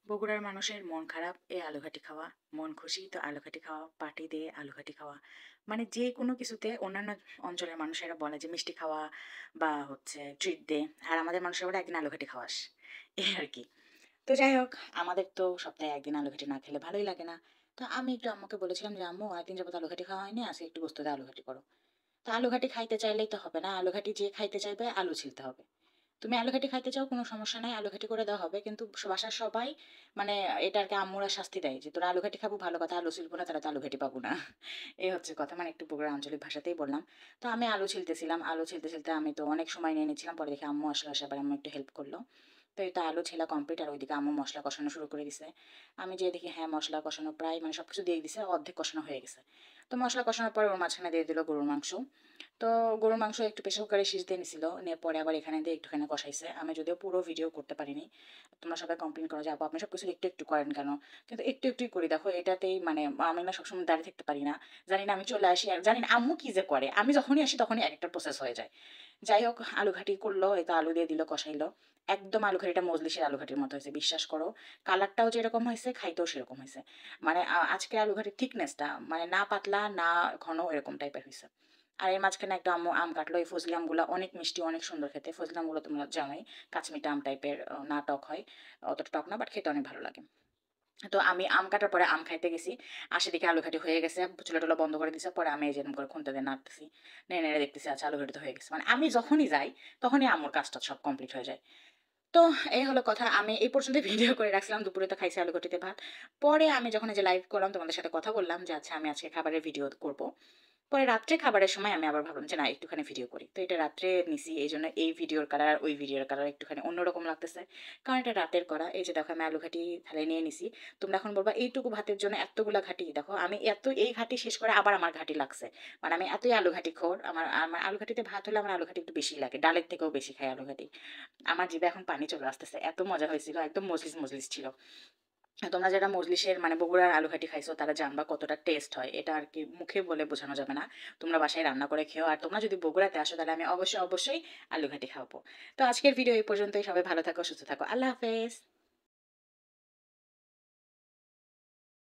বগুড়ার মানুষের মন খারাপ এই আলুঘাটি খাওয়া, মন খুশি তো আলুঘাটি খাওয়া, পার্টি দিয়ে আলুঘাটি খাওয়া। মানে যে কোনো কিছুতে অন্যান্য অঞ্চলের মানুষেরা বলে যে মিষ্টি খাওয়া বা হচ্ছে ট্রিট দে, আর আমাদের মানুষেরা বলে একদিন আলুঘাটি খাওয়াস, এই আর কি। তো যাই হোক, আমাদের তো সপ্তাহে একদিন আলুঘাটি না খেলে ভালোই লাগে না। তো আমি একটু আম্মুকে বলেছিলাম যে আম্মু একদিন যাবত আলুঘাটি খাওয়া হয়নি, আজকে একটু বস্তুতে আলুঘাটি করো। তো আলুঘাটি খাইতে চাইলেই তো হবে না, আলুঘাটি যে খাইতে চাইবে আলু ছিলতে হবে। তুমি আলুঘাটি খাইতে চাও, কোনো সমস্যা নাই, আলুঘাটি করে দেওয়া হবে, কিন্তু বাসার সবাই মানে এটা আর কি আম্মুরা শাস্তি দেয় যে তোরা আলুঘাটি খাবো ভালো কথা, আলু ছিলবো না তারা তো আলুঘাটি পাবো না। এই হচ্ছে কথা, মানে একটু বগুড়ার আঞ্চলিক ভাষাতেই বললাম। তো আমি আলু ছিলতেছিলাম, আলু ছিলতে ছিলতে আমি তো অনেক সময় নিয়ে নিচ্ছিলাম, পরে দেখি আম্মু আসলে আসার আম্মু একটু হেল্প করলো। তো এই তো আলু ছেলা কমপ্লিট, আর ওইদিকে আম্মু মশলা কষানো শুরু করে দিছে। আমি যে দেখি হ্যাঁ মশলা কষানো প্রায় মানে সব কিছু দিয়ে দিছে, অর্ধেক কষানো হয়ে গেছে। তো মশলা কষানোর পরে ওর মাঝখানে দিয়ে দিল গরুর মাংস। তো গরুর মাংস একটু প্রেশার কুকারে সিজতে নিছিল, নিয়ে পরে আবার এখানে দিয়ে একটুখানি কষাইছে। আমি যদিও পুরো ভিডিও করতে পারিনি, তোমরা সবাই কমপ্লেন করো যে আপু আপনি সব কিছু একটু একটু করেন কেন, কিন্তু একটু একটুই করি। দেখো এটাতেই মানে আমি না সবসময় দাঁড়িয়ে থাকতে পারি না, জানি না আমি চলে আসি আর জানি না আম্মু কি যে করে, আমি যখনই আসি তখনই একটা প্রসেস হয়ে যায়। যাই হোক, আলু ঘাটি করলো, এই তো আলু দিয়ে দিল, কষাইলো। একদম আলু ঘাটিটা মজলিসের আলু ঘাটির মতো হয়েছে, বিশ্বাস করো। কালারটাও যেরকম হয়েছে খাইতেও সেরকম হয়েছে। মানে আজকে আলু ঘাটির থিকনেসটা মানে না পাতলা না ঘন, এরকম টাইপের হয়েছে। আর এর মাঝখানে একটা আম্মু আম কাটলো, এই ফজলি আমগুলো অনেক মিষ্টি অনেক সুন্দর খেতে। ফজলি আমগুলো তোমরা জানোই, কাঁচমিটা আম টাইপের, না টক হয়, অতটা টক না, বাট খেতে অনেক ভালো লাগে। তো আমি আম কাটার পরে আম খাইতে গেছি, আসে দিকে আলু ঘাটি হয়ে গেছে, চুলা টুলা বন্ধ করে দিছে। পরে আমি এই যেরকম করে খুনতে দিয়ে নাড়তেছি, নেড়ে নেড়ে দেখতেছি আচ্ছা আলু ঘাটি তো হয়ে গেছে। মানে আমি যখনই যাই তখনই আম্মুর কাজটা সব কমপ্লিট হয়ে যায়। তো এই হলো কথা, আমি এই পর্যন্ত ভিডিও করে রাখছিলাম। দুপুরে তো খাইছি আলু ঘটিতে ভাত। পরে আমি যখন এই যে লাইভ করলাম তোমাদের সাথে কথা বললাম যে আচ্ছা আমি আজকে খাবারের ভিডিও করব, পরে রাত্রে খাবারের সময় আমি আবার ভাবলাম যে না একটুখানি ভিডিও করি। তো এটা রাত্রে নিছি, এই জন্য এই ভিডিওর কালার ওই ভিডিওর কালার একটুখানি অন্যরকম লাগতেছে, কারণ এটা রাতের করা। এই যে দেখো আমি আলু ঘাটি থালে নিয়ে নিছি। তোমরা এখন বলবা এইটুকু ভাতের জন্য এতগুলা ঘাটি, দেখো আমি এত এই ঘাটি শেষ করে আবার আমার ঘাটি লাগছে। মানে আমি এতই আলু ঘাটি খোর, আমার আমার আলু ঘাটিতে ভাত হলে আমার আলু ঘাটি একটু বেশি লাগে, ডালের থেকেও বেশি খাই আলু ঘাটি। আমার জিভে এখন পানি চলে আসতেছে, এত মজা হয়েছিল, একদম মজলিস মজলিস ছিল। তোমরা যারা মজলিসের মানে বগুড়ার আলু ঘাটি খাইছো তারা জানবা কতটা টেস্ট হয়, এটা আর কি মুখে বলে বোঝানো যাবে না। তোমরা বাসায় রান্না করে খেও, আর তোমরা যদি বগুড়াতে আসো তাহলে আমি অবশ্যই অবশ্যই আলু ঘাটি খাওয়াবো। তো আজকের ভিডিও এই পর্যন্তই, সবাই ভালো থাকো সুস্থ থাকো, আল্লাহ হাফেজ।